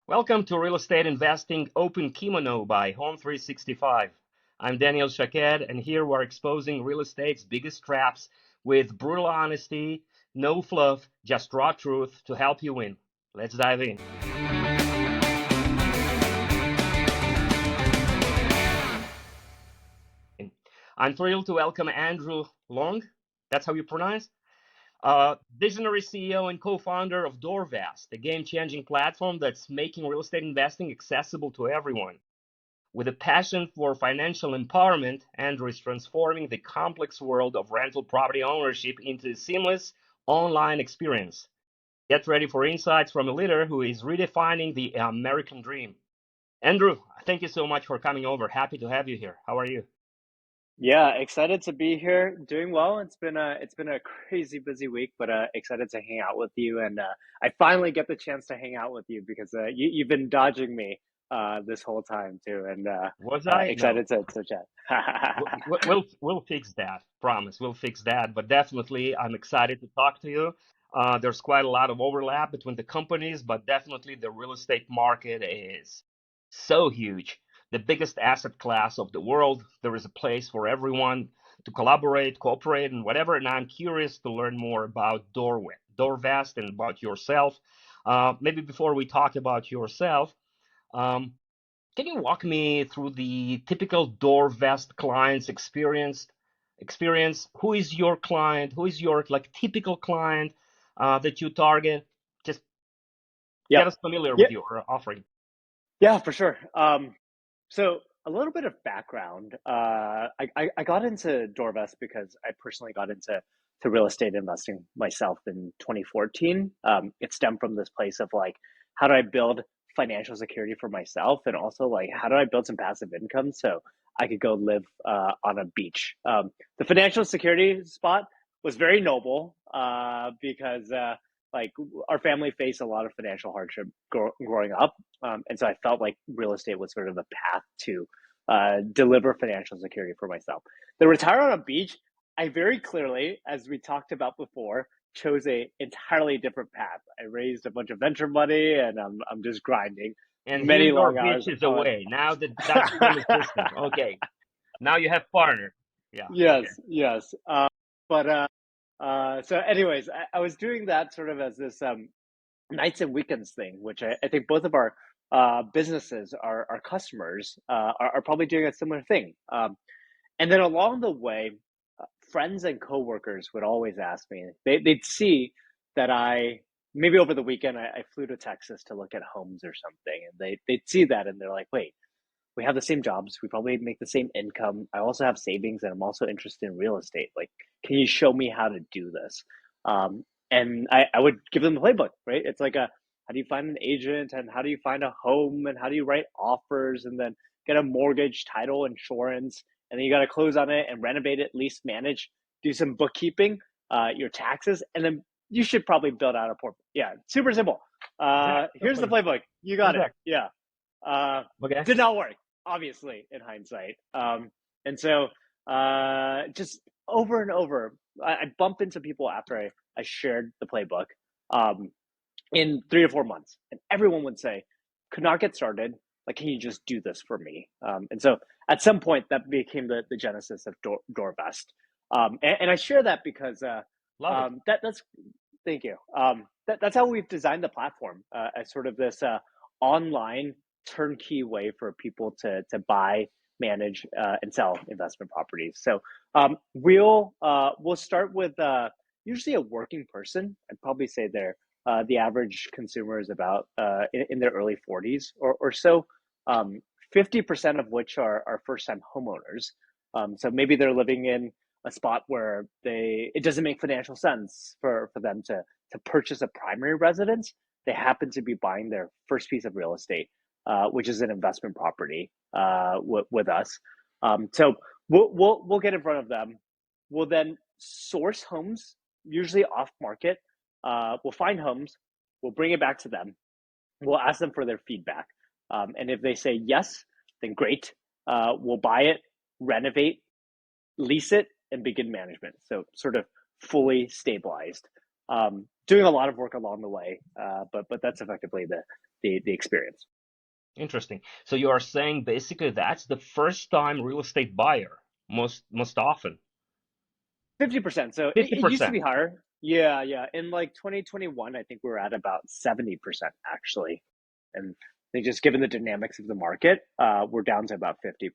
Welcome to Real Estate Investing Open Kimono by Home 365. I'm Daniel Shakad, and here we're exposing real estate's biggest traps with brutal honesty, no fluff, just raw truth to help you win. Let's dive in. I'm thrilled to welcome Andrew Luong. That's how you pronounce? Visionary CEO and co-founder of Doorvest, a game-changing platform that's making real estate investing accessible to everyone. With a passion for financial empowerment, Andrew is transforming the complex world of rental property ownership into a seamless online experience. Get ready for insights from a leader who is redefining the American dream. Andrew, thank you so much for coming over. Happy to have you here. How are you? Yeah, excited to be here. Doing well. It's been a crazy busy week, but excited to hang out with you. And I finally get the chance to hang out with you because you've been dodging me this whole time too. And Was I? No. excited to chat. We'll fix that. Promise, we'll fix that. But definitely, I'm excited to talk to you. There's quite a lot of overlap between the companies, but definitely the real estate market is so huge. The biggest asset class of the world. There is a place for everyone to collaborate, cooperate, and whatever. And I'm curious to learn more about Doorvest, and about yourself. Maybe before we talk about yourself, um, can you walk me through the typical Doorvest client's experience? Who is your client? Who is your typical client that you target? Just Yep. get us familiar Yeah, with your offering. yeah, for sure. So a little bit of background. I got into Doorvest because I personally got into real estate investing myself in 2014. It stemmed from this place of like, how do I build financial security for myself, and also like, how do I build some passive income so I could go live on a beach. The financial security spot was very noble because like our family faced a lot of financial hardship growing up, and so I felt like real estate was sort of a path to deliver financial security for myself. The retire on a beach, I very clearly, as we talked about before, chose a entirely different path. I raised a bunch of venture money, and I'm just grinding And here many your long beach hours is on. away. Now that that dream is distant. Okay. Now you have partner. Yeah. Okay. Yes, yes. But so anyways, I was doing that sort of as this nights and weekends thing, which I think both of our businesses, our customers, are probably doing a similar thing. And then along the way, friends and coworkers would always ask me, they'd see that maybe over the weekend, I flew to Texas to look at homes or something. And they'd see that and they're like, wait, we have the same jobs. We probably make the same income. I also have savings and I'm also interested in real estate. Like, can you show me how to do this? And I would give them the playbook, right? It's like how do you find an agent, and how do you find a home, and how do you write offers, and then get a mortgage, title, insurance, and then you got to close on it and renovate it, lease, manage, do some bookkeeping, your taxes, and then you should probably build out a portfolio. Yeah, super simple. Here's the Exactly. playbook. You got it. Exactly. Yeah. Uh, Okay. did not work, obviously, in hindsight. And so just over and over, I bump into people after I shared the playbook um, in 3 to 4 months, and everyone would say, "Could not get started. Like, can you just do this for me?" And so at some point, that became the genesis of Doorvest. And I share that because Love it. that's thank you. That's how we've designed the platform as sort of this online turnkey way for people to buy, manage, and sell investment properties. So we'll start with usually a working person. I'd probably say the average consumer is about in their early 40s or so. 50% of which are first time homeowners. So maybe they're living in a spot where it doesn't make financial sense for them to purchase a primary residence. They happen to be buying their first piece of real estate, which is an investment property with us. So we'll get in front of them. We'll then source homes, usually off market. We'll find homes. We'll bring it back to them. We'll ask them for their feedback. And if they say yes, then great. We'll buy it, renovate, lease it, and begin management. So sort of fully stabilized. doing a lot of work along the way. But that's effectively the experience. Interesting. So you are saying basically that's the first time real estate buyer most often. 50%. So it used to 50%. be higher. Yeah, yeah. In like 2021, I think we were at about 70% actually. And I think just given the dynamics of the market, we're down to about 50%.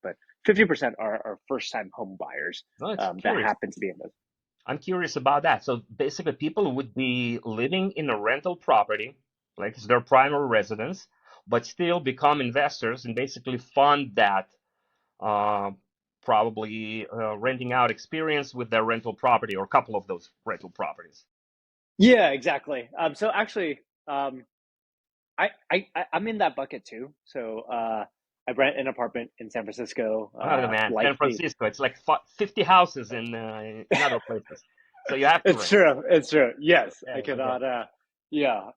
But 50% are first time home buyers No, it's that curious. happen to be in this. I'm curious about that. So basically people would be living in a rental property, like it's their primary residence, but still become investors and basically fund that uh, probably renting out experience with their rental property or a couple of those rental properties. Yeah, exactly. So actually, I'm in that bucket too. So I rent an apartment in San Francisco. Oh man, Like San the, Francisco, it's like 50 houses in other places, so you have to it's rent. true. It's true. Yes, I Yeah, okay. cannot. Yeah.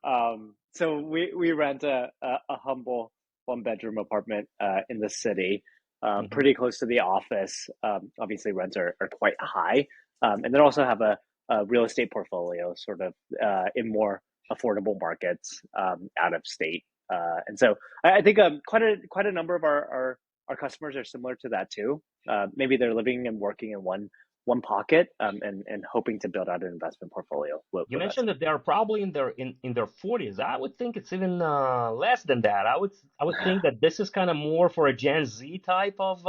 So we rent a humble one bedroom apartment in the city, Hmm. pretty close to the office. Obviously, rents are quite high, and then also have a real estate portfolio, sort of in more affordable markets out of state. And so I think quite a number of our customers are similar to that too. Maybe they're living and working in one pocket and hoping to build out an investment portfolio You with us. mentioned that they are probably in their 40s. I would think it's even less than that. I would think that this is kind of more for a Gen Z type of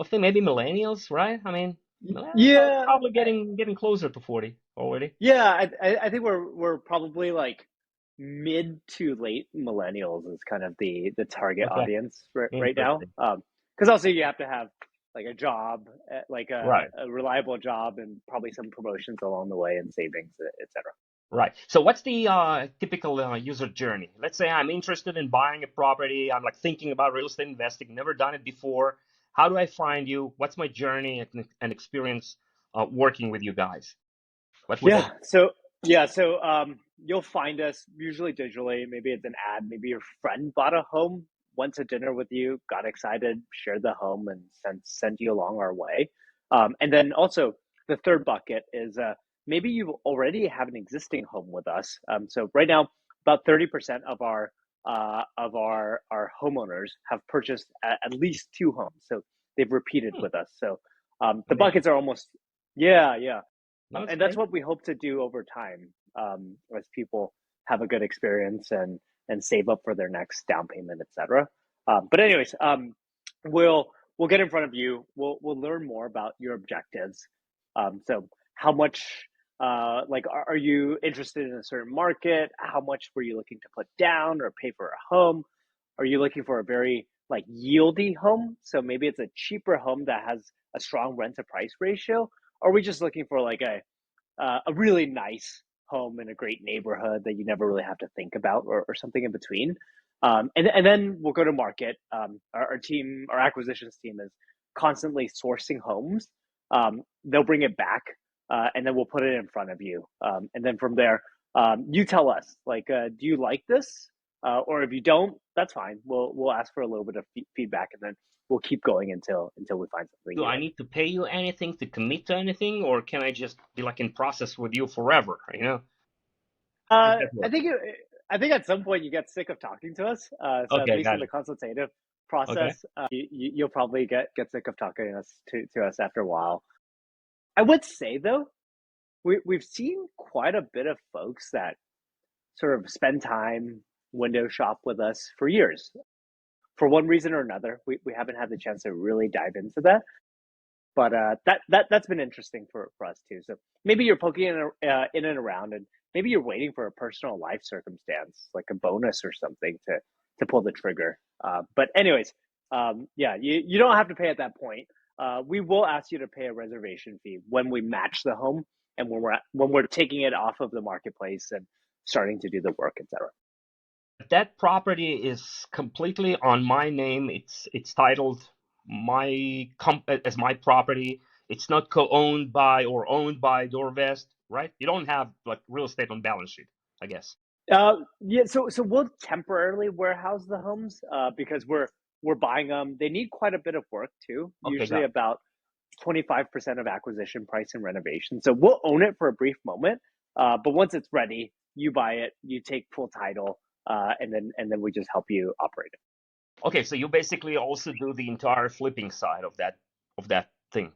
thing, maybe millennials, right? I mean, millennials are Yeah, probably getting closer to 40 already. yeah. I think we're probably like mid to late millennials is kind of the target Okay, audience right now. interesting. Because also you have to have like a job, like Right. a reliable job, and probably some promotions along the way and savings, etc. Right. So what's the typical user journey? Let's say I'm interested in buying a property. I'm like thinking about real estate investing, never done it before. How do I find you? What's my journey and experience working with you guys? What would that Yeah. be? So you'll find us usually digitally. Maybe it's an ad. Maybe your friend bought a home, went to dinner with you, got excited, shared the home, and sent you along our way. And then also the third bucket is maybe you already have an existing home with us. So right now, about 30% of our homeowners have purchased at least two homes. So they've repeated Hmm, with us. So the buckets amazing. are almost yeah, yeah. No, it's And that's great. what we hope to do over time, as people have a good experience and save up for their next down payment, etc. But anyways, we'll get in front of you. We'll learn more about your objectives. So how much like are you interested in a certain market? How much were you looking to put down or pay for a home? Are you looking for a very like yieldy home? So maybe it's a cheaper home that has a strong rent to price ratio. Or are we just looking for like a really nice home in a great neighborhood that you never really have to think about, or something in between? And then we'll go to market. Our team, our acquisitions team, is constantly sourcing homes. They'll bring it back, and then we'll put it in front of you. And then from there, you tell us like, do you like this? Or if you don't, that's fine. We'll ask for a little bit of feedback, and then we'll keep going until we find something Do you I like. need to pay you anything to commit to anything, or can I just be like in process with you forever? How does that I work? think I think at some point you get sick of talking to us. So at Okay, least in got the it. consultative Okay. process, you'll probably get sick of talking to us after a while. I would say though, we've seen quite a bit of folks that sort of spend time window shop with us for years. For one reason or another, we haven't had the chance to really dive into that. But that's been interesting for us too. So maybe you're poking in and around, and maybe you're waiting for a personal life circumstance, like a bonus or something, to pull the trigger. But anyways, yeah, you don't have to pay at that point. We will ask you to pay a reservation fee when we match the home and when we're taking it off of the marketplace and starting to do the work, etc. That property is completely on my name. It's titled my as my property. It's not co-owned by or owned by Doorvest, right? You don't have like real estate on balance sheet, I guess. Yeah, so we'll temporarily warehouse the homes because we're buying them. They need quite a bit of work too. Okay, Usually got it. about 25% of acquisition price and renovation. So we'll own it for a brief moment, but once it's ready, you buy it, you take full title, and then we just help you operate it. Okay, so you basically also do the entire flipping side of that thing.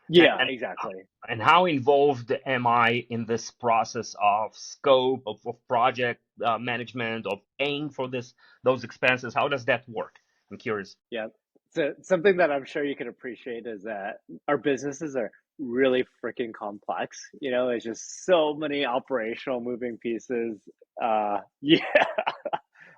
And, Yeah, and exactly. and how involved am I in this process of scope of project management of paying for those expenses? How does that work? I'm curious. Yeah. So something that I'm sure you can appreciate is that our businesses are really freaking complex. You know, it's just so many operational moving pieces. Yeah.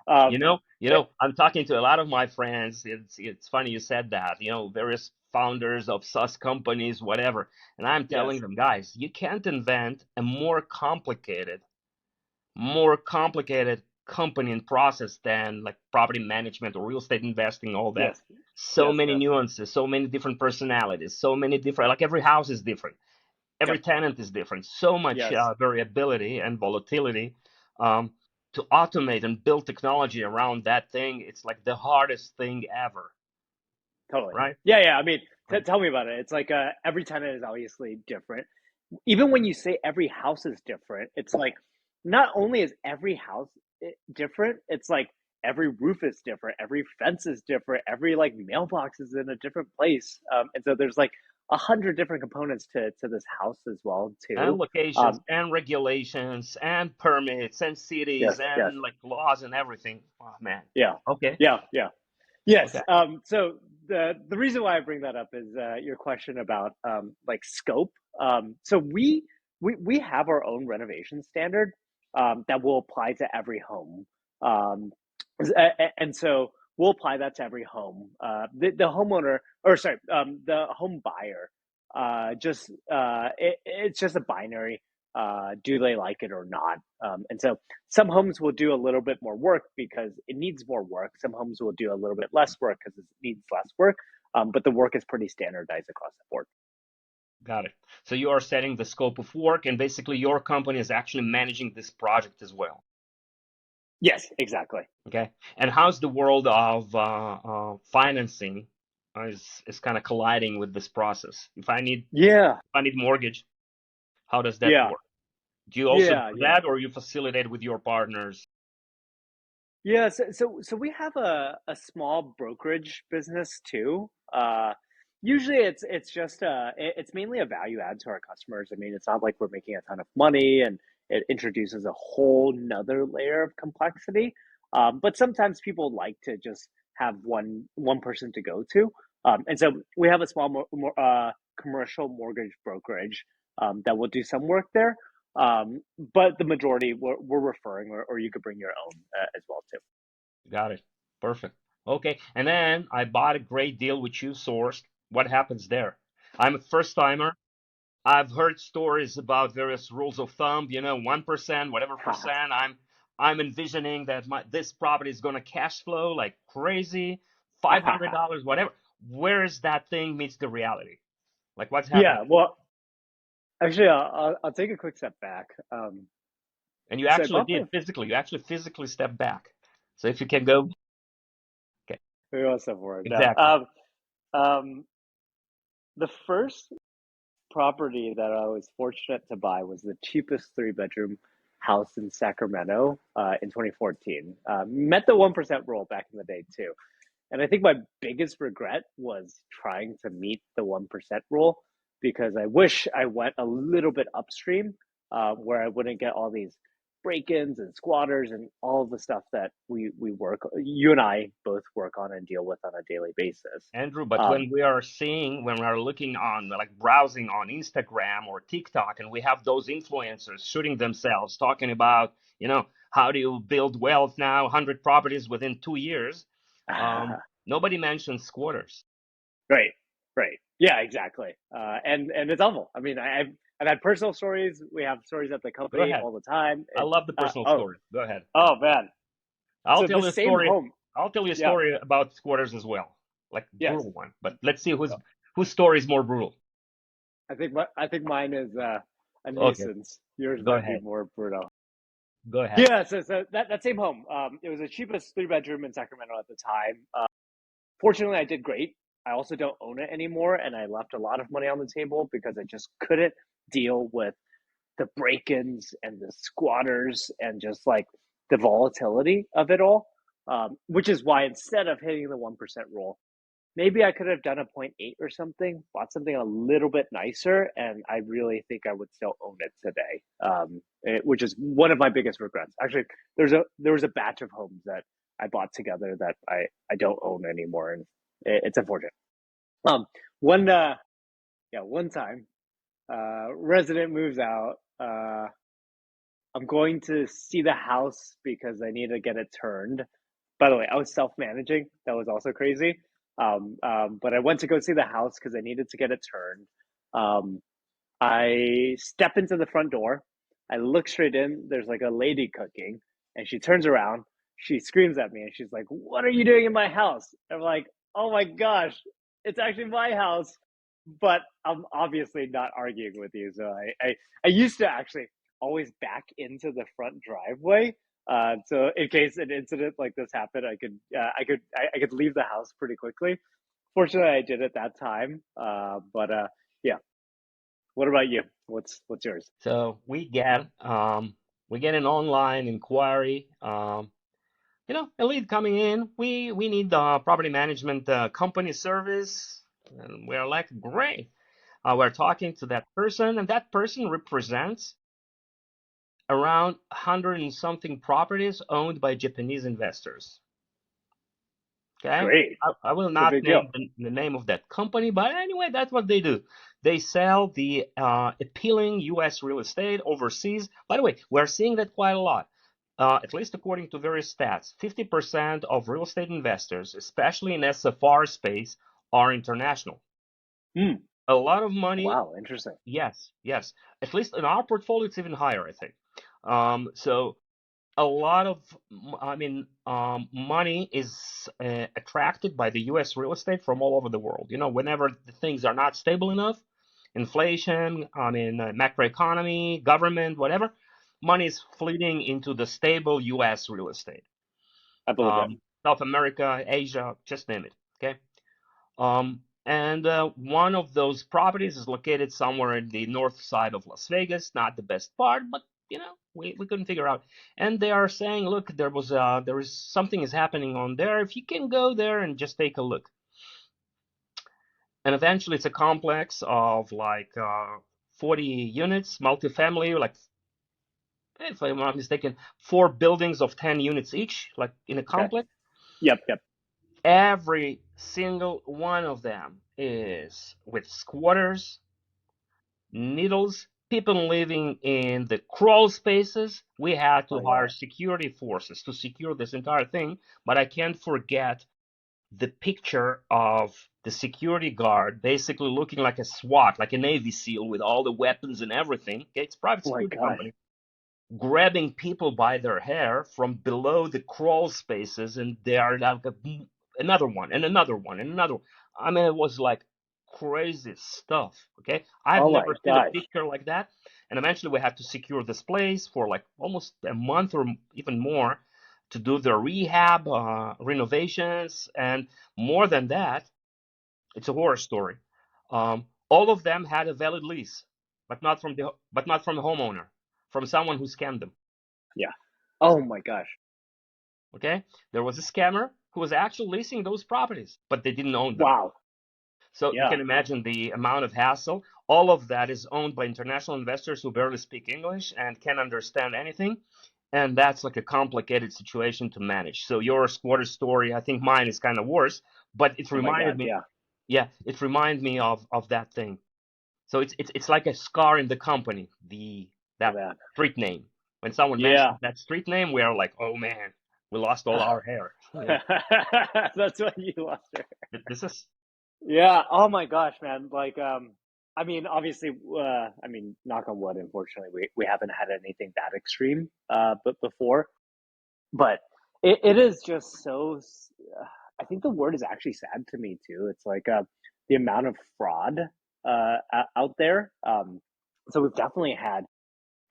You um, know, you it- know, I'm talking to a lot of my friends. It's funny you said that. You know, various founders of SaaS companies, whatever, and I'm telling yes. them, guys, you can't invent a more complicated company and process than like property management or real estate investing, all that. Yes. So Yes. many Yes. nuances, so many different personalities, so many different, like every house is different, every Yep. tenant is different, so much Yes. variability and volatility. Um, to automate and build technology around that thing, it's like the hardest thing ever, Totally. right? Yeah. Yeah. I mean, Right. tell me about it. It's like every tenant is obviously different. Even when you say every house is different, it's like not only is every house different, it's like every roof is different, every fence is different, every like mailbox is in a different place, and so there's like 100 different components to this house as well And too. locations and regulations and permits and cities Yes, yes, and like laws and everything. Oh man. yeah, Okay. yeah, yeah. Yes. Okay. So the reason why I bring that up is your question about like scope. So we have our own renovation standard that will apply to every home, um, and so we'll apply that to every home. The homeowner, or sorry, the home buyer, it's just a binary. Do they like it or not? And so some homes will do a little bit more work because it needs more work. Some homes will do a little bit less work because it needs less work. But the work is pretty standardized across the board. Got it. So you are setting the scope of work, and basically your company is actually managing this project as well. Yes, exactly. Okay. And how's the world of financing is kind of colliding with this process? Yeah, If I need mortgage, how does that yeah, work? Do you also yeah, do yeah. that, or you facilitate with your partners? Yeah, so we have a small brokerage business too. Usually it's just it's mainly a value add to our customers. I mean, it's not like we're making a ton of money, and it introduces a whole nother layer of complexity. But sometimes people like to just have one person to go to, and so we have a small commercial mortgage brokerage that will do some work there. But the majority we're referring, or you could bring your own as well too. Got it. Perfect. Okay. And then I bought a great deal which you sourced. What happens there? I'm a first timer. I've heard stories about various rules of thumb, 1%, whatever percent. I'm envisioning that this property is going to cash flow like crazy, $500, whatever. Where is that thing meets the reality? Like what's happening? Yeah, well, actually, I'll take a quick step back. And you So I actually bought did physically. You actually physically stepped back. So if you can go, okay, we all step forward. No, exactly. um, the first property that I was fortunate to buy was the cheapest three-bedroom house in Sacramento in 2014. Met the 1% rule back in the day too. And I think my biggest regret was trying to meet the 1% rule because I wish I went a little bit upstream where I wouldn't get all these break ins and squatters and all of the stuff that you and I both work on and deal with on a daily basis. Andrew, but Um, when we are looking on, like browsing on Instagram or TikTok, and we have those influencers shooting themselves, talking about, how do you build wealth now, 100 properties within 2 years? Um, Nobody mentions squatters. right, right. Yeah, exactly. And it's awful. I mean, I've had personal stories. We have stories at the Go company ahead. all the time. I It's, love the personal oh, stories. Go ahead. oh man. I'll So tell the you a same story. home. I'll tell you a Yeah. story about squatters as well, like Yes. brutal one. But let's see whose story is more brutal. I think mine is a Okay, nuisance. Yours go might be ahead. more brutal. Go ahead. Yeah. So that same home. It was the cheapest three-bedroom in Sacramento at the time. Fortunately, I did great. I also don't own it anymore, and I left a lot of money on the table because I just couldn't deal with the break-ins and the squatters and just like the volatility of it all. Which is why instead of hitting the 1% rule, maybe I could have done a point 0.8 or something, bought something a little bit nicer, and I really think I would still own it today. Which is one of my biggest regrets. Actually, there was a batch of homes that I bought together that I don't own anymore, and it's unfortunate. Um, one yeah, one time, resident moves out. I'm going to see the house because I need to get it turned. By the way, I was self managing. That was also crazy. But I went to go see the house because I needed to get it turned. Um, I step into the front door. I look straight in. There's like a lady cooking, and she turns around. She screams at me, and she's like, "What are you doing in my house?" I'm like, "Oh my gosh, it's actually my house." But I'm obviously not arguing with you. So I used to actually always back into the front driveway. So in case an incident like this happened, I could leave the house pretty quickly. Fortunately, I did at that time. But yeah, what about you? What's yours? So we get an online inquiry. A lead coming in. We need the property management company service, and we're like, great. We're talking to that person, and that person represents around 100 and something properties owned by Japanese investors. Okay, Great. I will It's a not big deal. name the name of that company, but anyway, that's what they do. They sell the appealing U.S. real estate overseas. By the way, we're seeing that quite a lot. At least according to various stats, 50% of real estate investors, especially in SFR space, are international. Hmm. A lot of money. Wow, interesting. Yes, yes. At least in our portfolio, it's even higher, I think. So a lot of, money is attracted by the U.S. real estate from all over the world. Whenever the things are not stable enough, inflation, macroeconomy, government, whatever, money is fleeting into the stable U.S. real estate. I believe that. South America, Asia, just name it. Okay. And one of those properties is located somewhere in the north side of Las Vegas. Not the best part, but we couldn't figure out. And they are saying, look, there is something is happening on there. If you can go there and just take a look. And eventually, it's a complex of like 40 units, multifamily, like if I'm not mistaken, 4 buildings of 10 units each, like in a Okay. complex. Yep, yep. Every single one of them is with squatters, needles, people living in the crawl spaces. We had to My hire God. security forces to secure this entire thing, but I can't forget the picture of the security guard basically looking like a SWAT, like a Navy SEAL with all the weapons and everything. Okay, it's a private Oh my security gosh. company grabbing people by their hair from below the crawl spaces, and they are like another one and another one and another one. I mean, it was like crazy stuff. Okay, I've Oh my never seen a gosh. picture like that. And eventually, we had to secure this place for like almost a month or even more to do the rehab, renovations, and more than that, it's a horror story. All of them had a valid lease, but not from the homeowner, from someone who scammed them. Yeah. Oh my gosh. Okay, there was a scammer who was actually leasing those properties, but they didn't own them. Wow. So you Yeah. can imagine the amount of hassle. All of that is owned by international investors who barely speak English and can't understand anything. And that's like a complicated situation to manage. So your squatter story, I think mine is kind of worse, but it Oh my reminded God. me, Yeah. yeah, it reminded me of that thing. So it's like a scar in the company, the Oh that man. street name. When someone Yeah. mentions that street name, we are like, oh man, we lost all our hair. Yeah, That's what you lost her. this is Yeah. Oh my gosh, man. Like, I mean, obviously, knock on wood. Unfortunately, we haven't had anything that extreme, but before. But it is just so. I think the word is actually sad to me too. It's like the amount of fraud out there. So we've definitely had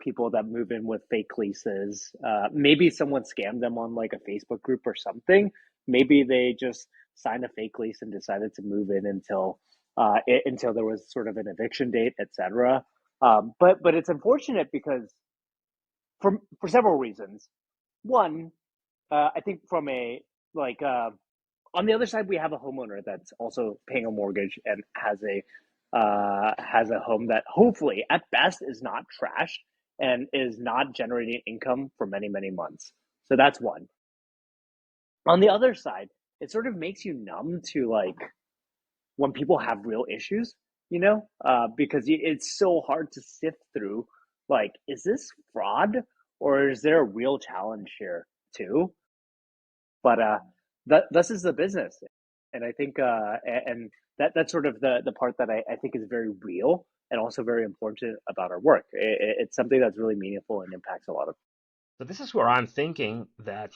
people that move in with fake leases. Maybe someone scammed them on like a Facebook group or something. Maybe they just signed a fake lease and decided to move in until there was sort of an eviction date, etc. But it's unfortunate because for several reasons. One, I think from a like on the other side, we have a homeowner that's also paying a mortgage and has a home that hopefully, at best, is not trashed and is not generating income for many months. So that's one. On the other side, it sort of makes you numb to like when people have real issues, because it's so hard to sift through. Like, is this fraud or is there a real challenge here too? But this is the business, and I think and that's sort of the part that I think is very real and also very important about our work. It's something that's really meaningful and impacts a lot of. So this is where I'm thinking that,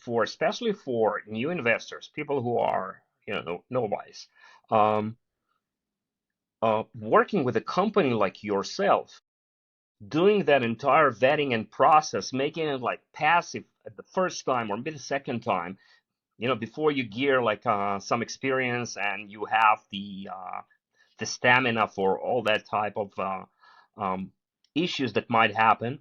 for especially for new investors, people who are, novice, um, working with a company like yourself, doing that entire vetting and process, making it like passive at the first time or maybe the second time, before you gear like some experience and you have the stamina for all that type of issues that might happen.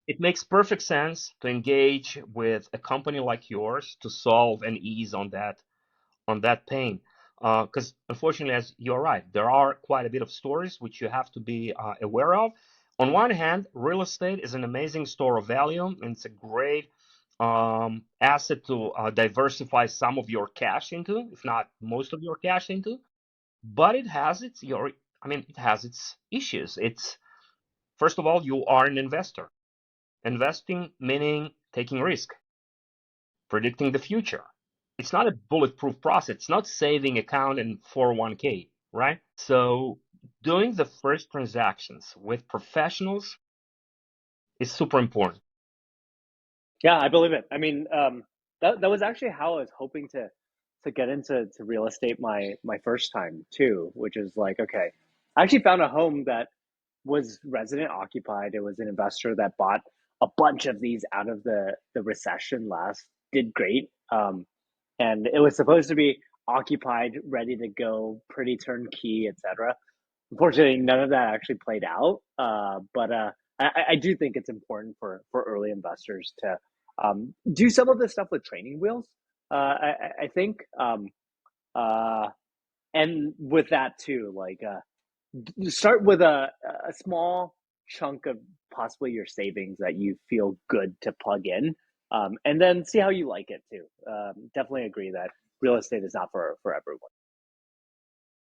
It makes perfect sense to engage with a company like yours to solve and ease on that pain. Because unfortunately, as you're right, there are quite a bit of stories which you have to be aware of. On one hand, real estate is an amazing store of value, and it's a great asset to diversify some of your cash into, if not most of your cash into. But it has its issues. It's first of all, you are an investor. Investing meaning taking risk, predicting the future. It's not a bulletproof process. It's not saving account and 401k, right? So doing the first transactions with professionals is super important. Yeah, I believe it. I mean, that was actually how I was hoping to get into real estate my first time too, which is like, okay, I actually found a home that was resident occupied. It was an investor that bought a bunch of these out of the recession last, did great. And it was supposed to be occupied, ready to go, pretty turnkey, etc. Unfortunately, none of that actually played out. But I do think it's important for early investors to do some of this stuff with training wheels. I think, uh, and with that too, like start with a small chunk of possibly your savings that you feel good to plug in, and then see how you like it too. Definitely agree that real estate is not for everyone.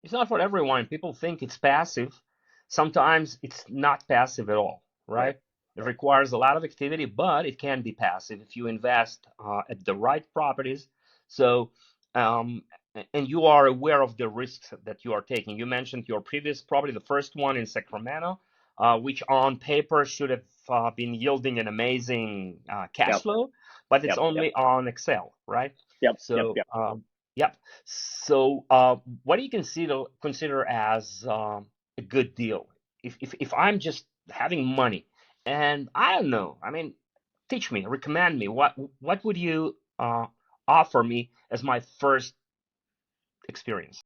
It's not for everyone. People think it's passive. Sometimes it's not passive at all, Right. right? It requires a lot of activity, but it can be passive if you invest at the right properties. So, um, and you are aware of the risks that you are taking. You mentioned your previous property, the first one in Sacramento, which on paper should have been yielding an amazing cash Yep. flow, but it's Yep. Yep. only on Excel, right? Yep. Yep. So, Yep. yep. So, what do you consider as a good deal? If I'm just having money and I don't know, I mean, teach me, recommend me. What would you offer me as my first experience?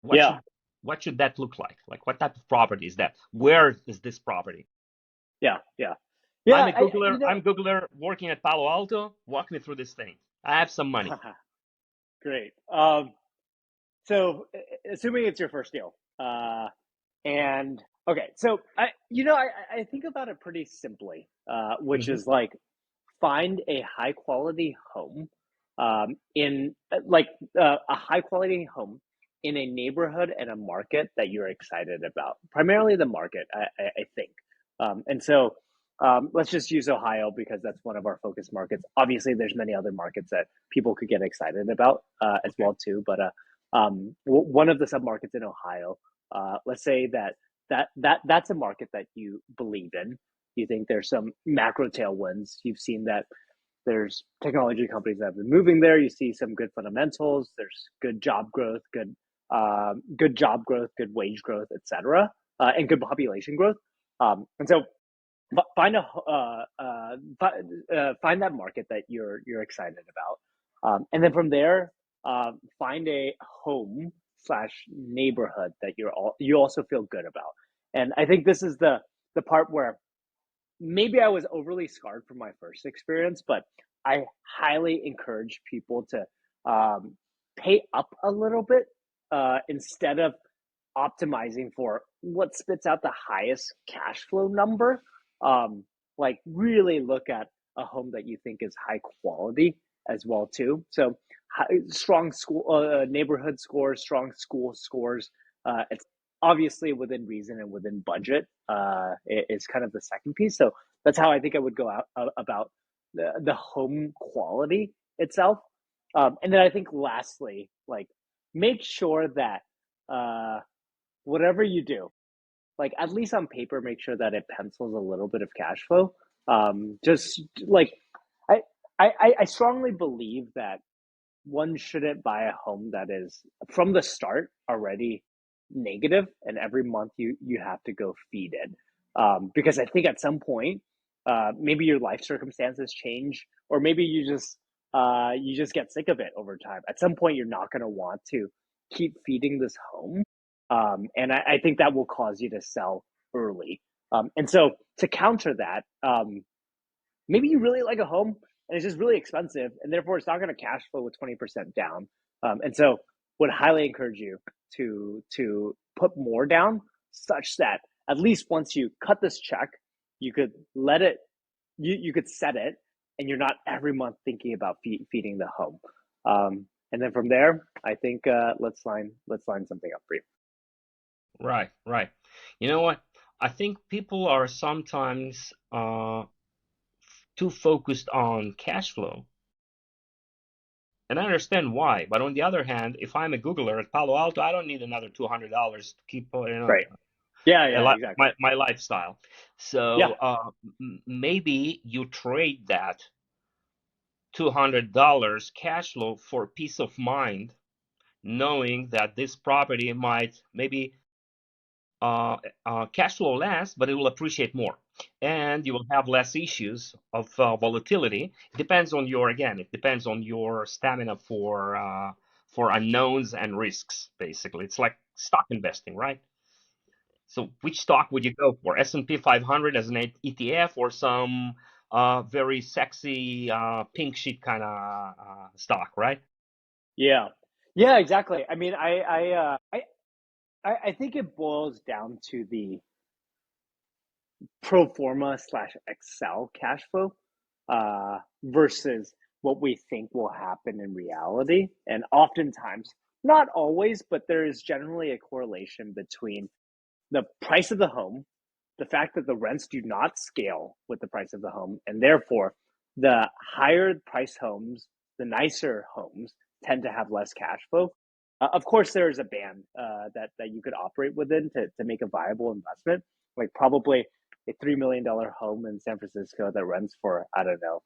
What Yeah. should what should that look like? Like, what type of property is that? Where is this property? Yeah. Yeah. I'm Yeah. a Googler. I'm Googler working at Palo Alto. Walk me through this thing. I have some money. Great. So assuming it's your first deal, and okay, so I think about it pretty simply, which Hmm. is like find a high quality home, in like a high quality home in a neighborhood and a market that you're excited about. Primarily the market, I think, and so. Let's just use Ohio because that's one of our focus markets. Obviously, there's many other markets that people could get excited about as Okay. well too. But one of the submarkets in Ohio, let's say that's a market that you believe in. You think there's some macro tailwinds. You've seen that there's technology companies that have been moving there. You see some good fundamentals. There's good job growth, good wage growth, etc., and good population growth. And so find find that market that you're excited about, and then from there, find a home slash neighborhood that you also feel good about. And I think this is the part where maybe I was overly scarred from my first experience, but I highly encourage people to pay up a little bit instead of optimizing for what spits out the highest cash flow number. Um, like really look at a home that you think is high quality as well too. So strong school neighborhood scores, strong school scores. It's obviously within reason and within budget is kind of the second piece. So that's how I think I would go out about the home quality itself. And then I think lastly, like make sure that whatever you do, like at least on paper, make sure that it pencils a little bit of cash flow. Just like I, I strongly believe that one shouldn't buy a home that is from the start already negative, and every month you have to go feed it. Because I think at some point, maybe your life circumstances change, or maybe you just get sick of it over time. At some point, you're not going to want to keep feeding this home, and I think that will cause you to sell early. And so to counter that, maybe you really like a home and it's just really expensive, and therefore it's not going to cash flow with 20% down. And so would highly encourage you to put more down, such that at least once you cut this check, you could let it, you could set it, and you're not every month thinking about feeding the home. And then from there, I think let's line something up for you. Right, right. You know what? I think people are sometimes too focused on cash flow. And I understand why. But on the other hand, if I'm a Googler at Palo Alto, I don't need another $200 to keep, Right. Yeah, yeah, exactly. my lifestyle. Yeah, So maybe you trade that $200 cash flow for peace of mind, knowing that this property might maybe cash flow less, but it will appreciate more, and you will have less issues of volatility. It depends on your again. It depends on your stamina for unknowns and risks. Basically, it's like stock investing, right? So, which stock would you go for? S&P 500 as an ETF, or some very sexy pink sheet kind of stock, right? yeah, yeah, exactly. I mean, I think it boils down to the pro forma slash Excel cash flow versus what we think will happen in reality. And oftentimes, not always, but there is generally a correlation between the price of the home, the fact that the rents do not scale with the price of the home, and therefore the higher price homes, the nicer homes tend to have less cash flow. Of course, there is a band that you could operate within to make a viable investment. Like probably a $3 million home in San Francisco that rents for, I don't know,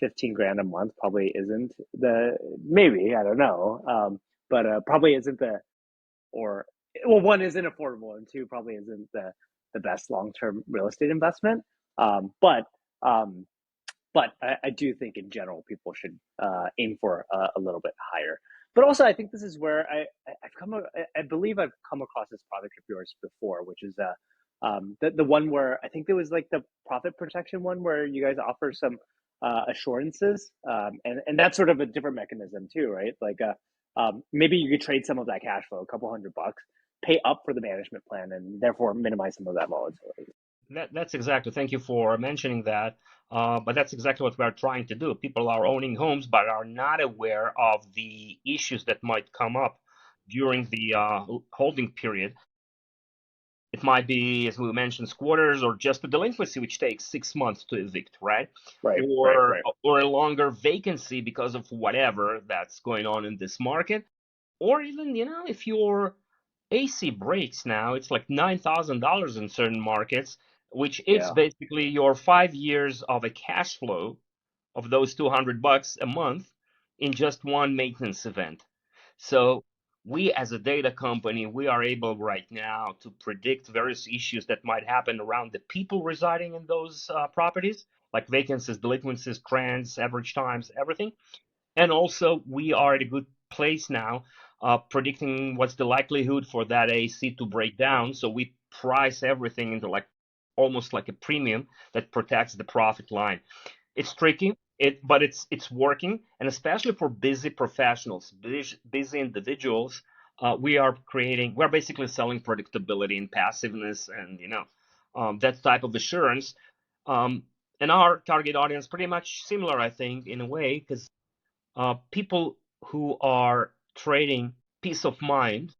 15 grand a month probably isn't the, maybe, I don't know, but probably isn't the, or well, one isn't affordable, and two probably isn't the best long term real estate investment. Um, but I do think in general people should aim for a little bit higher. But also, I think this is where I believe I've come across this product of yours before, which is the one where I think there was like the profit protection one where you guys offer some assurances, and that's sort of a different mechanism too, right? Like maybe you could trade some of that cash flow, a couple $100, pay up for the management plan, and therefore minimize some of that volatility. That's exactly. Thank you for mentioning that. But that's exactly what we are trying to do. People are owning homes, but are not aware of the issues that might come up during the holding period. It might be, as we mentioned, squatters, or just a delinquency, which takes 6 months to evict, right? Right, right, Or right. or a longer vacancy because of whatever that's going on in this market. Or even, if your AC breaks now, it's like $9,000 in certain markets, which it's Yeah, basically your 5 years of a cash flow of those $200 a month in just one maintenance event. So we as a data company, we are able right now to predict various issues that might happen around the people residing in those properties, like vacancies, delinquencies, trends, average times, everything. And also, we are in a good place now, predicting what's the likelihood for that AC to break down. So we price everything into like almost like a premium that protects the profit line. It's tricky, but it's working, and especially for busy professionals, busy individuals, we're basically selling predictability and passiveness, and that type of assurance. Um, and our target audience pretty much similar, I think, in a way, because people who are trading peace of mind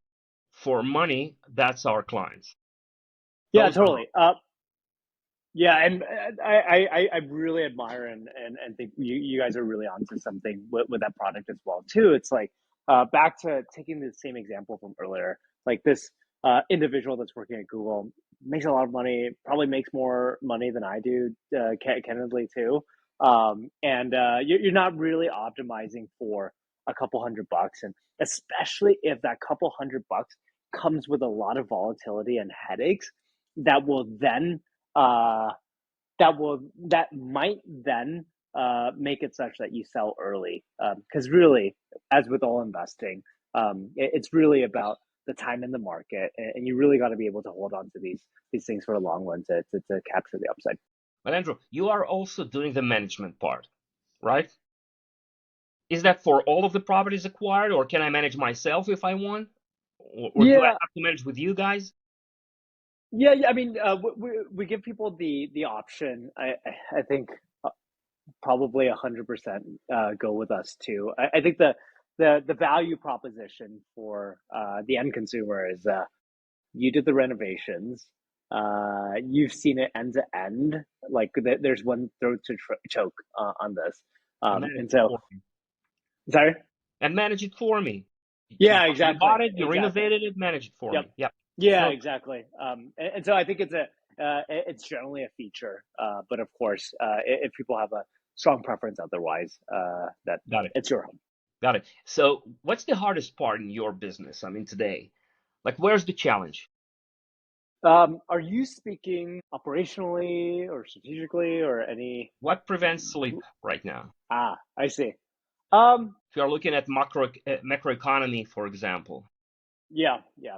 for money, that's our clients. Yeah, Those are totally. Yeah, and I really admire and think you guys are really onto something with that product as well too. It's like back to taking the same example from earlier, like this individual that's working at Google makes a lot of money, probably makes more money than I do, candidly too. And you're not really optimizing for a couple $100, and especially if that couple $100 comes with a lot of volatility and headaches that will then uh, that might then make it such that you sell early. Because really, as with all investing, it's really about the time in the market, and you really got to be able to hold on to these things for a long run to capture the upside. But Andrew, you are also doing the management part, right? Is that for all of the properties acquired, or can I manage myself if I want? Or do I Yeah, have to manage with you guys? yeah. I mean, we give people the option. I think probably 100% go with us too. I think the value proposition for the end consumer is you did the renovations. You've seen it end to end. Like there's one throat to choke on this. And manage And it so, for me. sorry. And manage it for me. Yeah, You exactly, bought it, you exactly. renovated it, manage it for Yep. me. Yep. Yeah, No, exactly. And so I think it's generally a feature. But of course, if people have a strong preference otherwise, that got it. it's your home. Got it. So, what's the hardest part in your business? I mean, today, like, where's the challenge? Are you speaking operationally or strategically or any? What prevents sleep right now? I see. Um, If you're looking at macroeconomy, for example, yeah, yeah,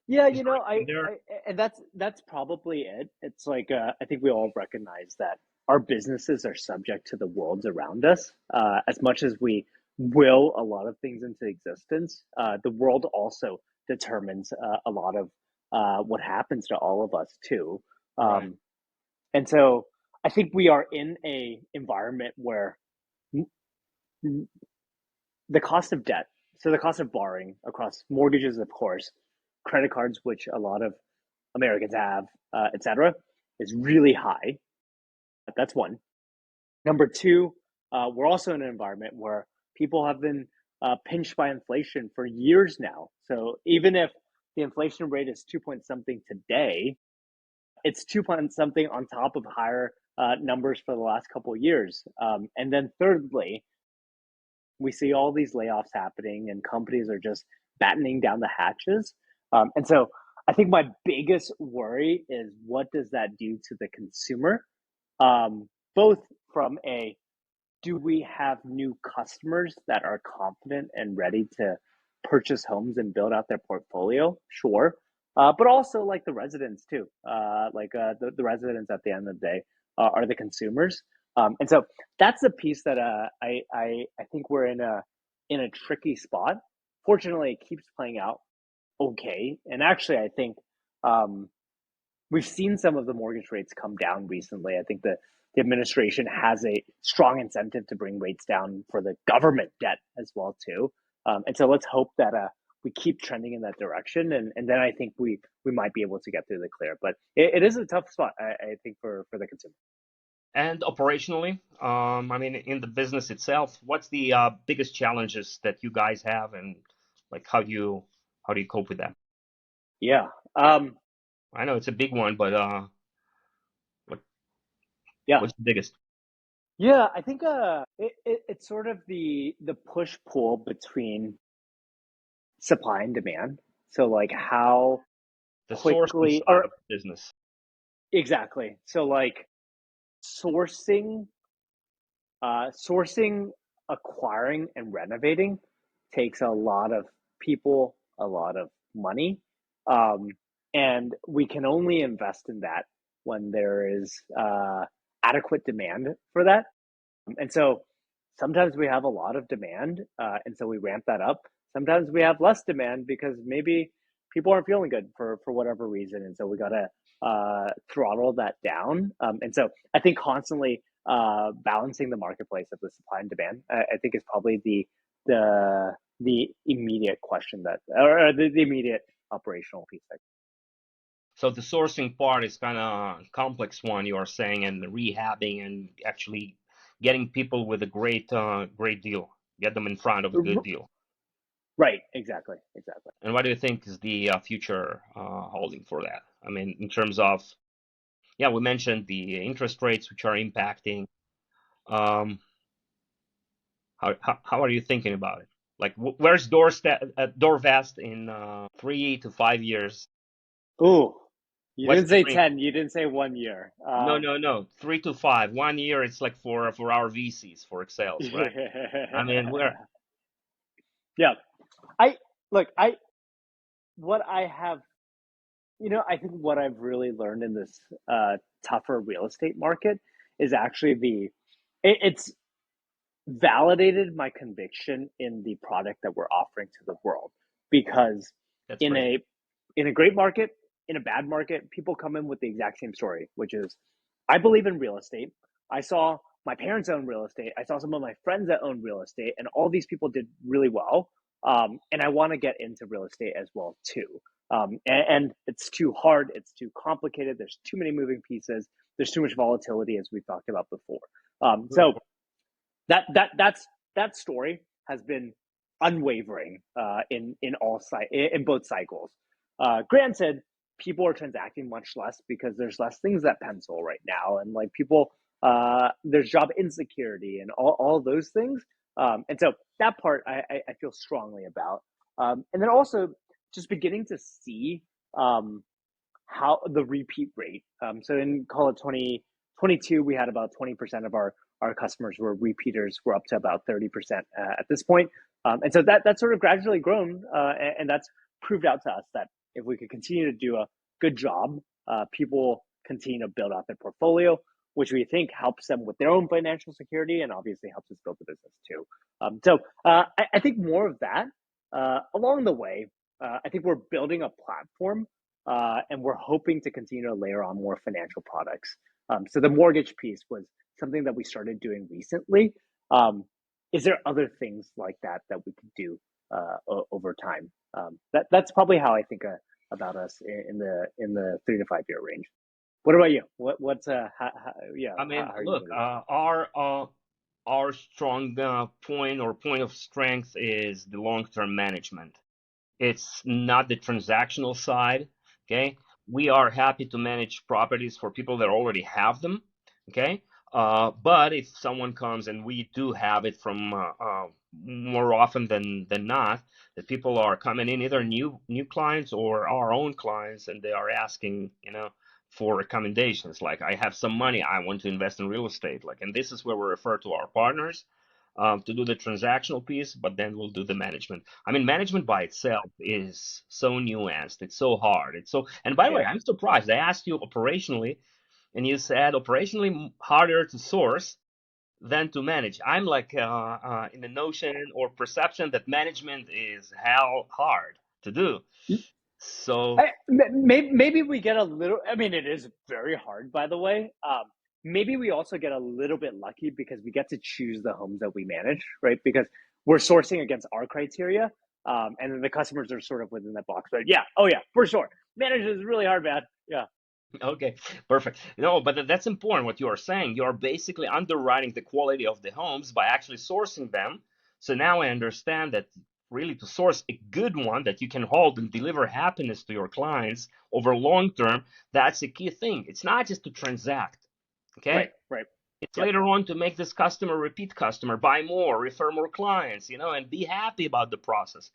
yeah. is You there know, anything there? and that's probably it. It's like I think we all recognize that our businesses are subject to the worlds around us. As much as we will a lot of things into existence, the world also determines a lot of what happens to all of us too. Right. Um, and so I think we are in a environment where the cost of debt, so the cost of borrowing across mortgages, of course, credit cards, which a lot of Americans have, etc., is really high. That's one. Number two, we're also in an environment where people have been pinched by inflation for years now. So even if the inflation rate is 2 point something today, it's 2 point something on top of higher numbers for the last couple of years. And then thirdly, we see all these layoffs happening and companies are just battening down the hatches. And so I think my biggest worry is what does that do to the consumer? Both from a do we have new customers that are confident and ready to purchase homes and build out their portfolio? Sure. But also like the residents too. The residents at the end of the day are the consumers. And so that's the piece that I think we're in a tricky spot. Fortunately, it keeps playing out okay. And actually, I think um, we've seen some of the mortgage rates come down recently. I think the administration has a strong incentive to bring rates down for the government debt as well too. And so let's hope that we keep trending in that direction, and then I think we might be able to get through the clear. But it is a tough spot, I think, for the consumer. And operationally, I mean, in the business itself, what's the biggest challenges that you guys have, and like how do you cope with that? Yeah. Um, I know it's a big one, but what yeah. what's the biggest? Yeah. I think it's sort of the push pull between supply and demand. So like how The sourcing quickly side or of the business. exactly. So like sourcing, sourcing, acquiring, and renovating takes a lot of people, a lot of money, um, and we can only invest in that when there is adequate demand for that. And so sometimes we have a lot of demand, and so we ramp that up. Sometimes we have less demand because maybe people aren't feeling good for whatever reason, and so we gotta throttle that down. And so I think constantly balancing the marketplace of the supply and demand, I think is probably the immediate question that, or the immediate operational piece. So the sourcing part is kind of complex one you are saying, and the rehabbing and actually getting people with a great deal, get them in front of a good deal. Right, exactly, exactly. And what do you think is the future holding for that? I mean, in terms of, yeah, we mentioned the interest rates which are impacting. Um, how are you thinking about it? Like, where's Doorvest in 3 to 5 years? Ooh, you What's didn't the say dream? 10, you didn't say 1 year. No, no, no. 3 to 5. 1 year, it's like for our VCs for Excels, right? I mean, we're Yeah. I look, what I have, I think what I've really learned in this tougher real estate market is actually it's validated my conviction in the product that we're offering to the world, because that's in great. a great market, in a bad market, people come in with the exact same story, which is, I believe in real estate. I saw my parents own real estate. I saw some of my friends that own real estate, and all these people did really well. And I want to get into real estate as well too. And it's too hard. It's too complicated. There's too many moving pieces. There's too much volatility, as we've talked about before. So that story has been unwavering in both cycles. Granted, people are transacting much less because there's less things that pencil right now, and like people, there's job insecurity and all those things. And so that part I feel strongly about. And then also just beginning to see how the repeat rate. So in call it 2022, we had about 20% of our customers were repeaters. We're up to about 30% at this point. And so that's sort of gradually grown. And that's proved out to us that if we could continue to do a good job, people continue to build out their portfolio, which we think helps them with their own financial security and obviously helps us build the business too. I think more of that along the way. I think we're building a platform, and we're hoping to continue to layer on more financial products. So the mortgage piece was something that we started doing recently. Is there other things like that that we could do over time? That's probably how I think about us in the 3 to 5 year range. What about you? What's yeah? I How mean, are you look, thinking about our strong point of strength is the long-term management. It's not the transactional side. Okay, we are happy to manage properties for people that already have them. Okay, but if someone comes, and we do have it from more often than not, that people are coming in, either new clients or our own clients, and they are asking, for recommendations. Like, I have some money, I want to invest in real estate. Like, and this is where we refer to our partners to do the transactional piece, but then we'll do the management. I mean, management by itself is so nuanced. It's so hard. It's so, and by the way, it? I'm surprised. I asked you operationally, and you said operationally harder to source than to manage. I'm like in the notion or perception that management is hell hard to do. Yeah. So, Maybe we get a little. I mean, it is very hard, by the way. Maybe we also get a little bit lucky because we get to choose the homes that we manage, right? Because we're sourcing against our criteria, and then the customers are sort of within that box. But yeah, oh yeah, for sure, management is really hard, man. Yeah, okay, perfect. No, but that's important what you are saying. You are basically underwriting the quality of the homes by actually sourcing them. So now I understand that really to source a good one that you can hold and deliver happiness to your clients over long term, that's a key thing. It's not just to transact, right, okay? right. It's Yep. later on to make this customer repeat customer, buy more, refer more clients, and be happy about the process.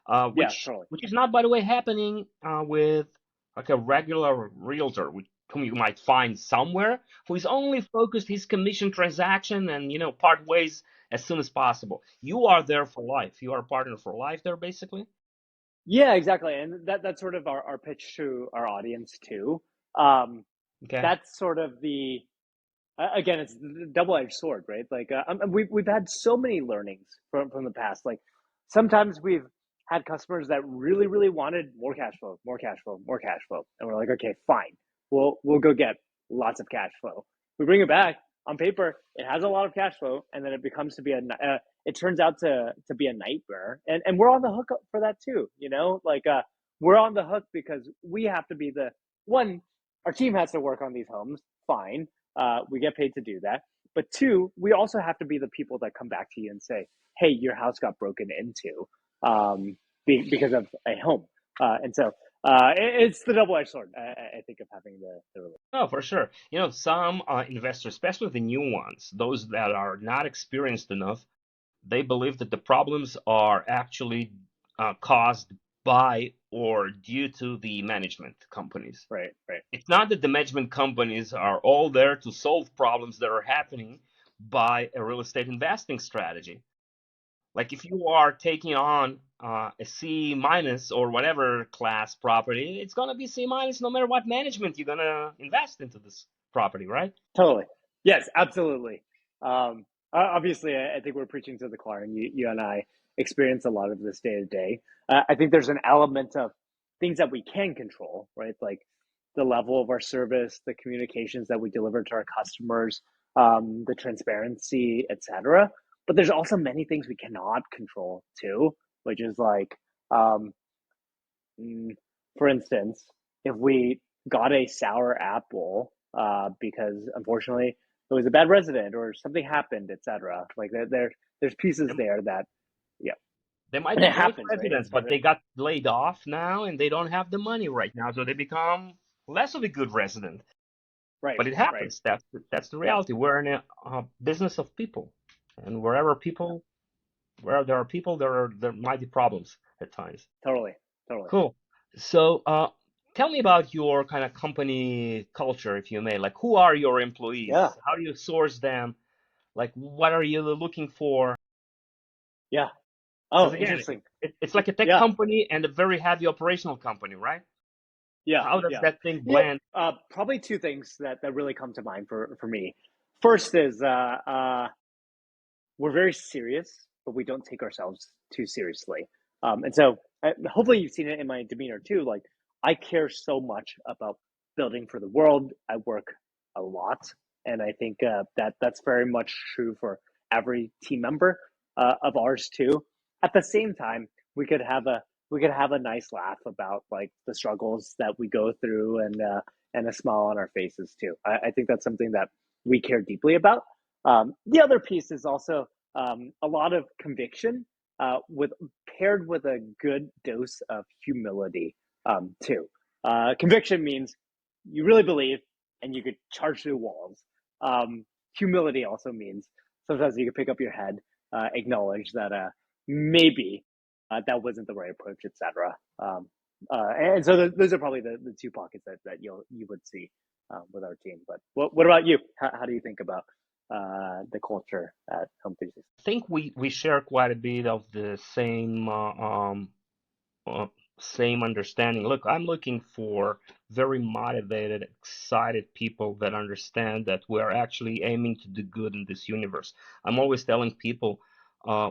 Yeah, Which totally. which is not, by the way, happening with like a regular realtor whom you might find somewhere, who is only focused his commission transaction and part ways as soon as possible. You are there for life. You are a partner for life there, basically. Yeah, exactly. And that's sort of our pitch to our audience too. Um, Okay. that's sort of the again, it's the double-edged sword, right? Like we've had so many learnings from the past. Like sometimes we've had customers that really wanted more cash flow, more cash flow, more cash flow, and we're like, okay, fine, we'll go get lots of cash flow. We bring it back on paper, it has a lot of cash flow, and then it becomes to be it turns out to be a nightmare, and we're on the hook for that too. You know, like we're on the hook because we have to be the one. Our team has to work on these homes, fine, we get paid to do that. But two, we also have to be the people that come back to you and say, "Hey, your house got broken into because of a home." And so it's the double-edged sword. I think of having the Oh, for sure. Some investors, especially the new ones, those that are not experienced enough, they believe that the problems are actually caused by or due to the management companies. right, right, It's not that the management companies are all there to solve problems that are happening by a real estate investing strategy. Like if you are taking on a C minus or whatever class property, it's gonna be C minus no matter what management you're gonna invest into this property, right? totally. Yes, absolutely. Obviously, I think we're preaching to the choir, and you and I experience a lot of this day to day. I think there's an element of things that we can control, right? Like the level of our service, the communications that we deliver to our customers, the transparency, etc. But there's also many things we cannot control too, which is like, um, mm, for instance, if we got a sour apple because unfortunately it was a bad resident or something happened, etc. Like there's pieces They, there that yeah, they might and be it great happens, right? It's residents, part but of they got laid off now and they don't have the money right now, so they become less of a good resident. right, But it right. happens. That's the Yep, reality. We're in a business of people, and where there are people, there might be problems at times. totally, totally. Cool. So, tell me about your kind of company culture, if you may. Like, who are your Yeah, employees? How do you source them? Like, what are you looking for? yeah. Because Oh, again, interesting. it's like a tech Yeah, company and a very heavy operational company, right? yeah, How does yeah. that thing Yeah, blend? probably two things that really come to mind for me. First is we're very serious, but we don't take ourselves too seriously. And so, hopefully, you've seen it in my demeanor too. Like, I care so much about building for the world. I work a lot, and I think that's very much true for every team member of ours too. At the same time, we could have a we could have a nice laugh about like the struggles that we go through and a smile on our faces too. I think that's something that we care deeply about. The other piece is also a lot of conviction with paired with a good dose of humility too. Conviction means you really believe and you could charge through walls. Humility also means sometimes you can pick up your head, acknowledge that maybe that wasn't the right approach, etc. And so those are probably the two pockets that you would see with our team. But what about you? How do you think about the culture at Home 360? I think we share quite a bit of the uh, same understanding. Look, I'm looking for very motivated, excited people that understand that we're actually aiming to do good in this universe. I'm always telling people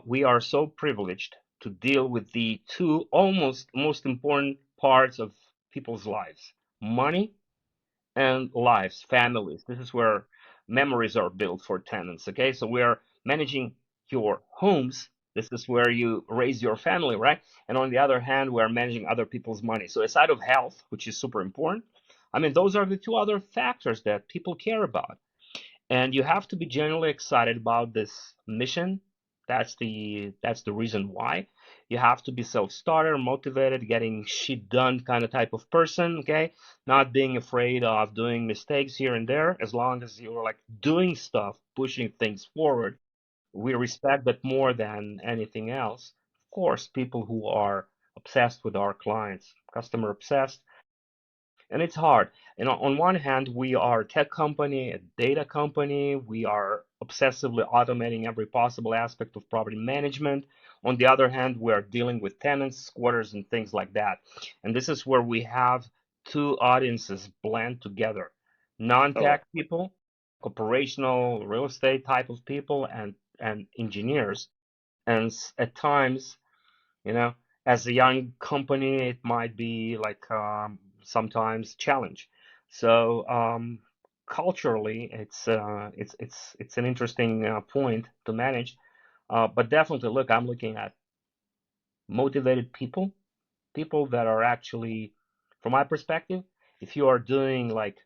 we are so privileged to deal with the two almost most important parts of people's lives: money and lives, families. This is where memories are built for tenants. Okay, so we are managing your homes. This is where you raise your family, right? And on the other hand, we are managing other people's money. So aside of health, which is super important, I mean, those are the two other factors that people care about. And you have to be genuinely excited about this mission. That's the reason why. You have to be self-starter, motivated, getting shit done kind of type of person, okay? Not being afraid of doing mistakes here and there, as long as you're like doing stuff, pushing things forward. We respect that more than anything else. Of course, people who are obsessed with our clients, customer obsessed, and it's hard. And on one hand, we are a tech company, a data company. We are obsessively automating every possible aspect of property management. On the other hand, we are dealing with tenants, squatters, and things like that. And this is where we have two audiences blend together: Totally. non-tech people, operational real estate type of people, and engineers. And at times, you know, as a young company, it might be like sometimes challenge. So culturally, it's an interesting point to manage. But definitely, look, I'm looking at motivated people, people that are actually, from my perspective, if you are doing like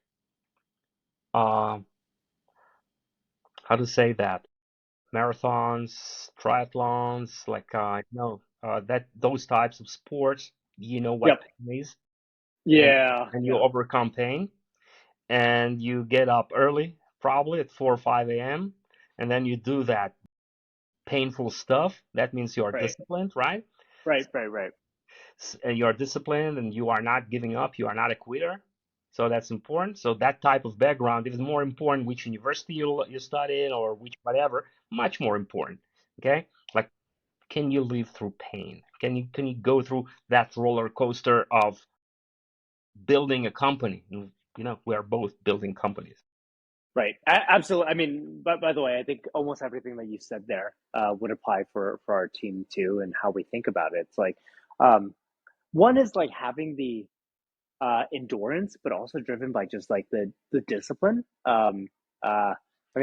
uh, how to say that, marathons, triathlons, like that those types of sports, you know what Yep. pain is, and Yeah. and you Yeah. overcome pain, and you get up early, probably at 4 or 5 a.m., and then you do that painful stuff. That means you are Right. disciplined, right? Right. Right. Right. And you are disciplined, and you are not giving up. You are not a quitter. So that's important. So that type of background is more important. Which university you study in, or which whatever, much more important. Okay, like, can you live through pain? Can you go through that roller coaster of building a company? And, we are both building companies. Right. Absolutely. I mean, but by the way, I think almost everything that you said there would apply for our team too, and how we think about it. It's like um, one is like having the endurance, but also driven by just like the discipline. I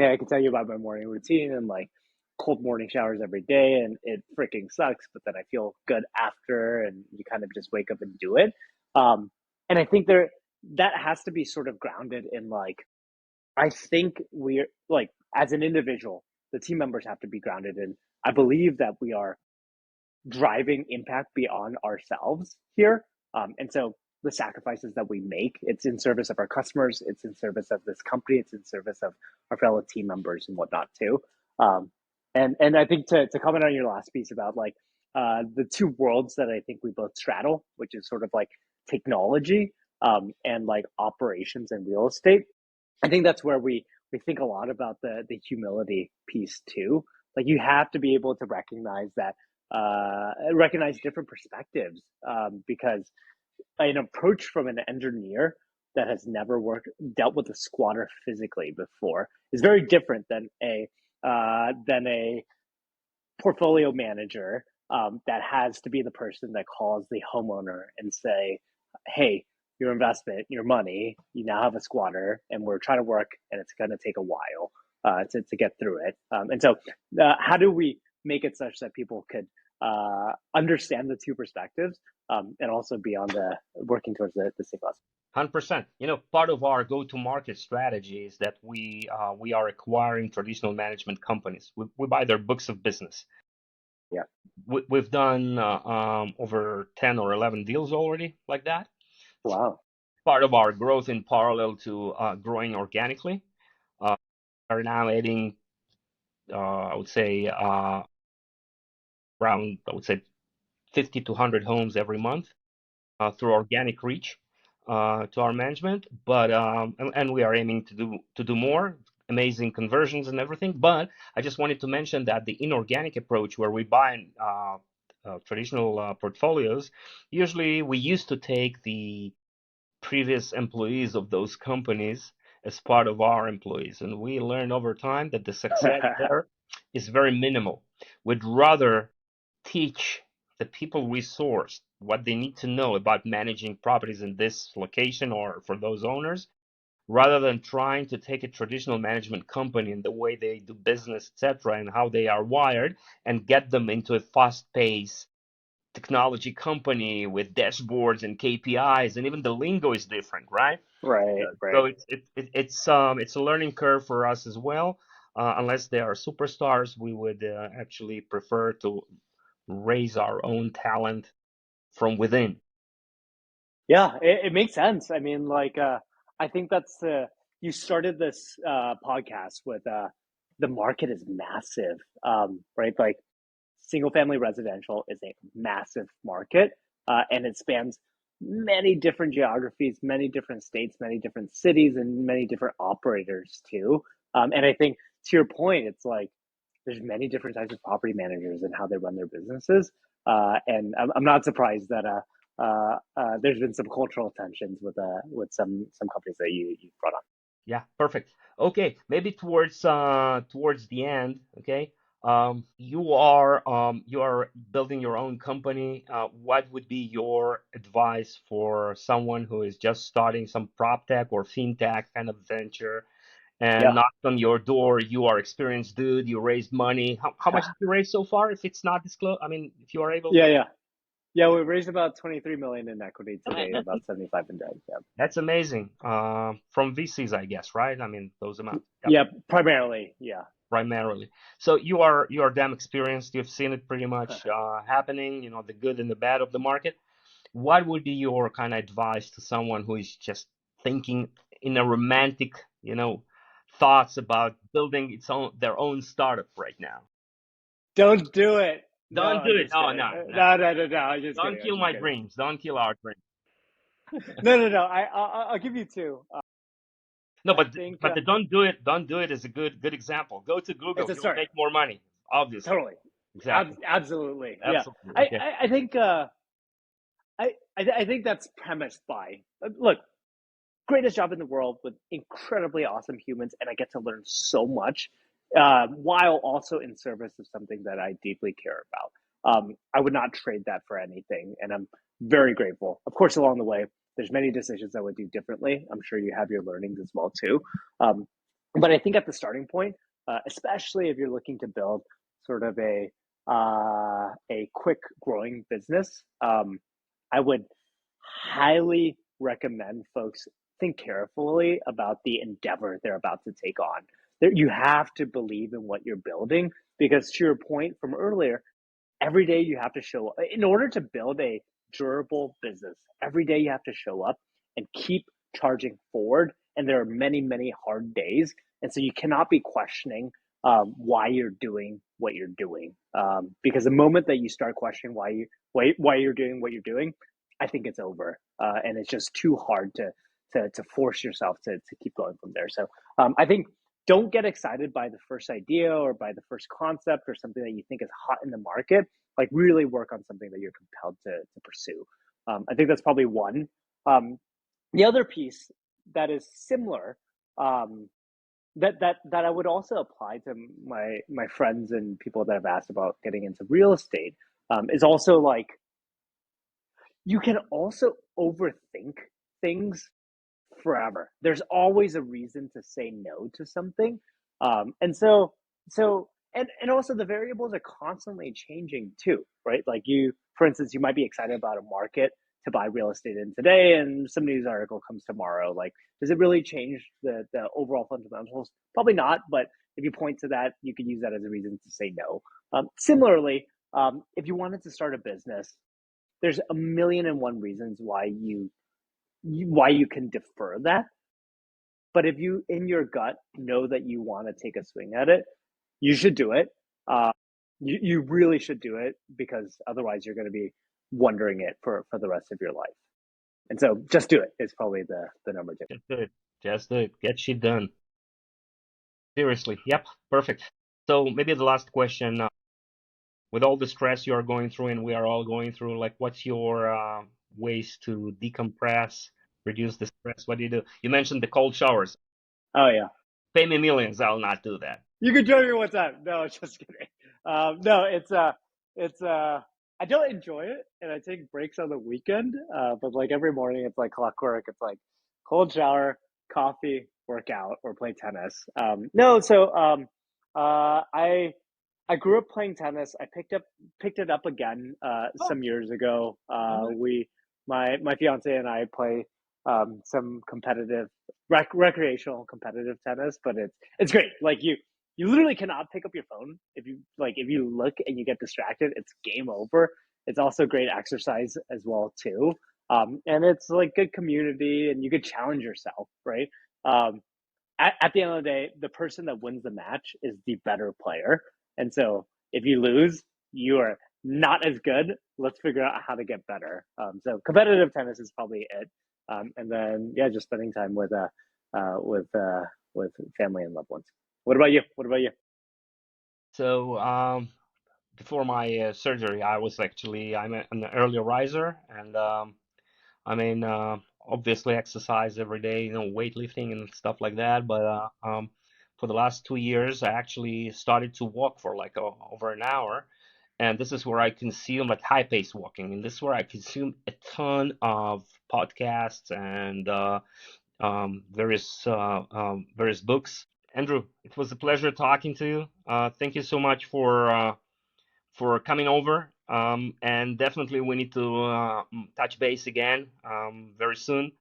mean, I can tell you about my morning routine and like cold morning showers every day, and it freaking sucks. But then I feel good after, and you kind of just wake up and do it. And I think that has to be sort of grounded in like I think we're like as an individual, the team members have to be grounded in. I believe that we are driving impact beyond ourselves here. And so the sacrifices that we make, it's in service of our customers, it's in service of this company, it's in service of our fellow team members and whatnot too. Um, and I think to comment on your last piece about like the two worlds that I think we both straddle, which is sort of like technology and like operations and real estate. I think that's where we think a lot about the humility piece too. Like you have to be able to recognize that recognize different perspectives because an approach from an engineer that has never worked dealt with a squatter physically before is very different than a portfolio manager that has to be the person that calls the homeowner and say, "Hey, your investment, your money, you now have a squatter, and we're trying to work, and it's going to take a while to get through it." And so, how do we make it such that people could understand the two perspectives and also be on the working towards the same cause? 100%. Part of our go-to-market strategy is that we are acquiring traditional management companies. We buy their books of business. Yeah. We've done over 10 or 11 deals already like that. Wow. Part of our growth in parallel to growing organically. Are now adding, I would say, around, I would say, 50 to 100 homes every month through organic reach to our management. But and we are aiming to do more amazing conversions and everything. But I just wanted to mention that the inorganic approach, where we buy traditional portfolios, usually we used to take the previous employees of those companies as part of our employees, and we learned over time that the success there is very minimal. We'd rather teach the people we source what they need to know about managing properties in this location or for those owners, rather than trying to take a traditional management company and the way they do business, etc., and how they are wired, and get them into a fast-paced technology company with dashboards and KPIs, and even the lingo is different, right? Right. So Right. it's a learning curve for us as well. Unless they are superstars, we would actually prefer to raise our own talent from within. Yeah, it makes sense. I mean, like, I think that's you started this podcast with the market is massive, right? Like, single family residential is a massive market, and it spans many different geographies, many different states, many different cities, and many different operators too. And I think to your point, it's like there's many different types of property managers and how they run their businesses. And I'm not surprised that there's been some cultural tensions with some companies that you brought up. Yeah, perfect. Okay, maybe towards the end, okay? You are building your own company. What would be your advice for someone who is just starting some prop tech or fintech kind of venture and Yeah, knocked on your door? You are experienced dude, you raised money. How much did you raise so far, if it's not disclosed? I mean, if you are able yeah, to. yeah, yeah. We raised about 23 million in equity Okay, today, about 75 in debt. Yeah, that's amazing. From VCs, I guess, right? I mean, those amounts. Yep. yeah, primarily, yeah. Primarily. So you are damn experienced. You've seen it pretty much happening, the good and the bad of the market. What would be your kind of advice to someone who is just thinking in a romantic, thoughts about building their own startup right now? Don't do it. No, Don't do I'm it. just Oh, kidding. no, no. No. I'm just Don't kidding. I'm kill just my kidding. dreams. Don't kill our dreams. No. I'll give you two. No, I but think but the don't do it is a good example. Go to it's Google. a You'll start. make more money. Obviously. Totally. Exactly. Absolutely. Yeah. Absolutely. I, Okay. I, I think I think that's premised by look, greatest job in the world with incredibly awesome humans, and I get to learn so much while also in service of something that I deeply care about. I would not trade that for anything, and I'm very grateful. Of course, along the way, there's many decisions I would do differently. I'm sure you have your learnings as well too. Um, but I think at the starting point, especially if you're looking to build sort of a quick growing business, I would highly recommend folks think carefully about the endeavor they're about to take on. You have to believe in what you're building because, to your point from earlier, every day you have to show up in order to build a durable business. Every day you have to show up and keep charging forward. And there are many hard days. And so you cannot be questioning why you're doing what you're doing. Because the moment that you start questioning why you're doing what you're doing, I think it's over. And it's just too hard to force yourself to keep going from there. So I think don't get excited by the first idea or by the first concept or something that you think is hot in the market. Like really work on something that you're compelled to pursue. I think that's probably one. Um, the other piece that is similar, um, that I would also apply to my friends and people that have asked about getting into real estate, is also like you can also overthink things forever. There's always a reason to say no to something. And so and also the variables are constantly changing too, right? Like for instance, you might be excited about a market to buy real estate in today and some news article comes tomorrow. Like, does it really change the overall fundamentals? Probably not, but if you point to that, you can use that as a reason to say no. Similarly, if you wanted to start a business, there's a million and one reasons why you can defer that. But if you, in your gut, know that you want to take a swing at it, you should do it. Uh, you really should do it because otherwise you're going to be wondering it for the rest of your life. And so just do it is probably the number two. Just do it. Just do it. Get shit done. Seriously. Yep. Perfect. So maybe the last question, with all the stress you are going through and we are all going through, like, what's your ways to decompress, reduce the stress? What do you do? You mentioned the cold showers. Oh yeah, Pay me millions, I'll not do that. you can join me one time. No, just kidding. No, it's I don't enjoy it, and I take breaks on the weekend. But like every morning, it's like clockwork. It's like cold shower, coffee, workout, or play tennis. No, so I grew up playing tennis. I picked it up again Oh, some years ago. all right. My fiance and I play some competitive recreational competitive tennis, but it's great. Like you literally cannot pick up your phone if you look and you get distracted, it's game over. It's also great exercise as well too. And it's like good community and you could challenge yourself, right? Um, at the end of the day, the person that wins the match is the better player. And so if you lose, not as good. Let's figure out how to get better. So competitive tennis is probably it. And then yeah, just spending time with family and loved ones. What about you? What about you? So before my surgery, I'm an early riser, and I mean, obviously exercise every day, weightlifting and stuff like that. But for the last 2 years, I actually started to walk for like over an hour. And this is where I consume like high pace walking. And this is where I consume a ton of podcasts and various books. Andrew, it was a pleasure talking to you. Thank you so much for coming over. And definitely we need to touch base again very soon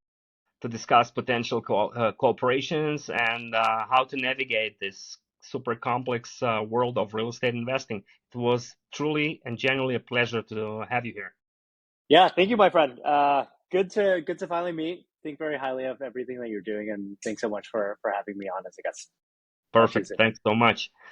to discuss potential cooperations and how to navigate this super complex world of real estate investing. It was truly and genuinely a pleasure to have you here. Yeah, thank you, my friend. Good to finally meet. Think very highly of everything that you're doing, and thanks so much for having me on as a guest. Talk to you Perfect. soon. Thanks so much.